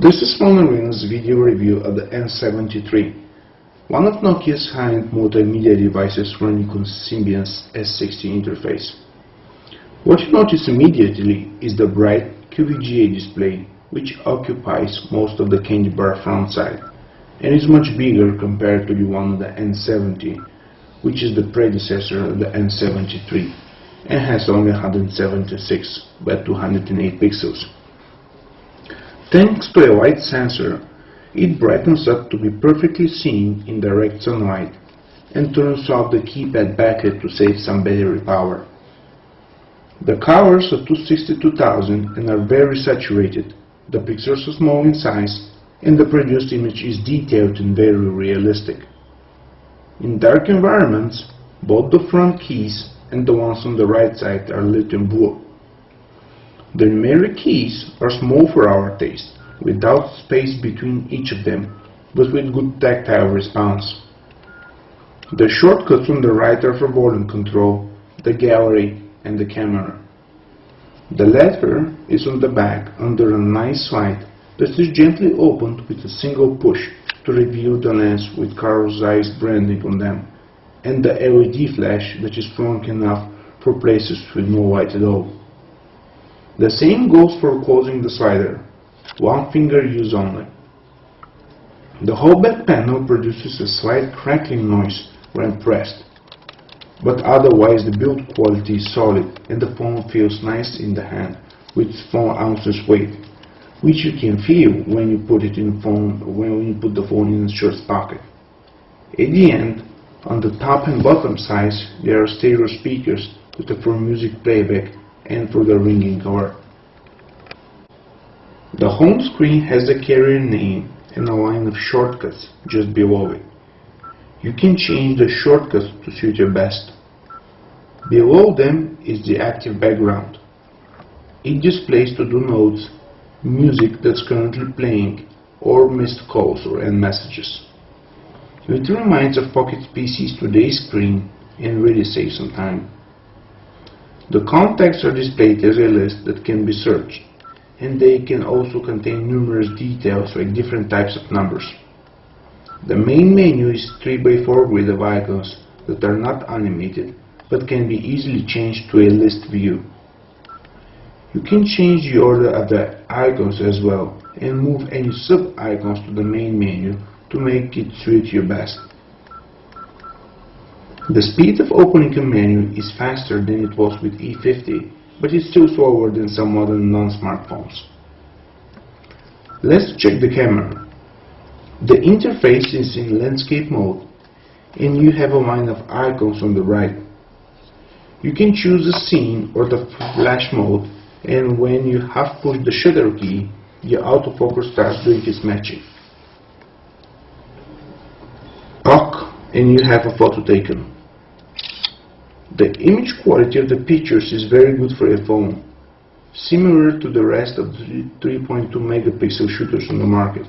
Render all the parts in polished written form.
This is Monorin's video review of the N73, one of Nokia's high-end multimedia devices running on Symbian's S60 interface. What you notice immediately is the bright QVGA display, which occupies most of the candy bar front side, and is much bigger compared to the one of the N70, which is the predecessor of the N73, and has only 176 by 208 pixels. Thanks to a white sensor, it brightens up to be perfectly seen in direct sunlight and turns off the keypad backlit to save some battery power. The colors are 262,000 and are very saturated, the pixels are small in size, and the produced image is detailed and very realistic. In dark environments, both the front keys and the ones on the right side are lit in blue. The numeric keys are small for our taste, without space between each of them, but with good tactile response. The shortcuts on the right are for volume control, the gallery, and the camera. The latter is on the back under a nice slide that is gently opened with a single push to reveal the lens with Carl Zeiss branding on them, and the LED flash that is strong enough for places with no light at all. The same goes for closing the slider, one finger use only. The whole back panel produces a slight crackling noise when pressed, but otherwise the build quality is solid and the phone feels nice in the hand with 4 ounces weight, which you can feel when you put the phone in the shirt pocket. At the end, on the top and bottom sides, there are stereo speakers that are for music playback and for the ringing color. The home screen has the carrier name and a line of shortcuts just below it. You can change the shortcuts to suit your best. Below them is the active background. It displays to-do notes, music that's currently playing, or missed calls or end messages. It reminds of Pocket PC's today's screen and really saves some time. The contacts are displayed as a list that can be searched, and they can also contain numerous details like different types of numbers. The main menu is 3x4 grid of icons that are not animated but can be easily changed to a list view. You can change the order of the icons as well and move any sub-icons to the main menu to make it suit your best. The speed of opening a menu is faster than it was with E50, but it's still slower than some modern non-smartphones. Let's check the camera. The interface is in landscape mode, and you have a line of icons on the right. You can choose the scene or the flash mode, and when you half push the shutter key, the autofocus starts doing its magic. Talk, and you have a photo taken. The image quality of the pictures is very good for a phone, similar to the rest of the 3.2 megapixel shooters on the market.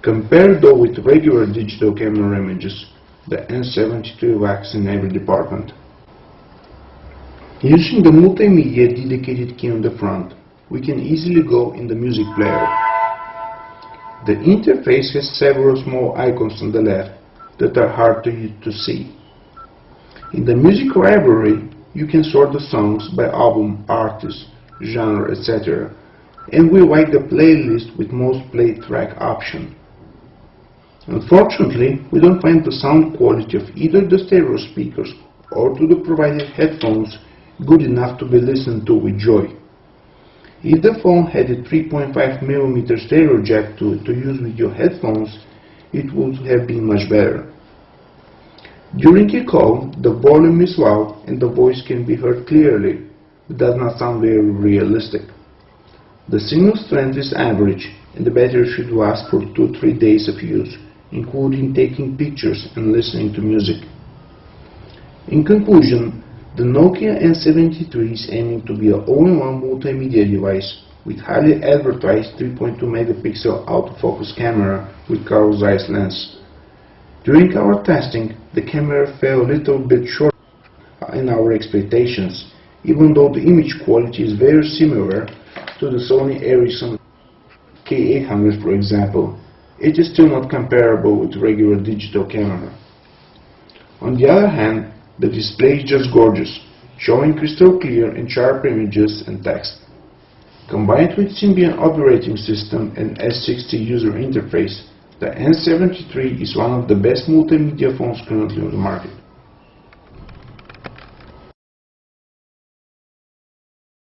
Compared though with regular digital camera images, the N73 lacks in every department. Using the multimedia dedicated key on the front, we can easily go in the music player. The interface has several small icons on the left that are hard to see. In the music library, you can sort the songs by album, artist, genre, etc. And we like the playlist with most played track option. Unfortunately, we don't find the sound quality of either the stereo speakers or to the provided headphones good enough to be listened to with joy. If the phone had a 3.5mm stereo jack to use with your headphones, it would have been much better. During a call, the volume is loud and the voice can be heard clearly, but does not sound very realistic. The signal strength is average and the battery should last for 2-3 days of use, including taking pictures and listening to music. In conclusion, the Nokia N73 is aiming to be an all-in-one multimedia device with highly advertised 3.2 megapixel autofocus camera with Carl Zeiss lens. During our testing, the camera fell a little bit short in our expectations, even though the image quality is very similar to the Sony Ericsson K800 for example, it is still not comparable with regular digital camera. On the other hand, the display is just gorgeous, showing crystal clear and sharp images and text. Combined with Symbian operating system and S60 user interface, the N73 is one of the best multimedia phones currently on the market.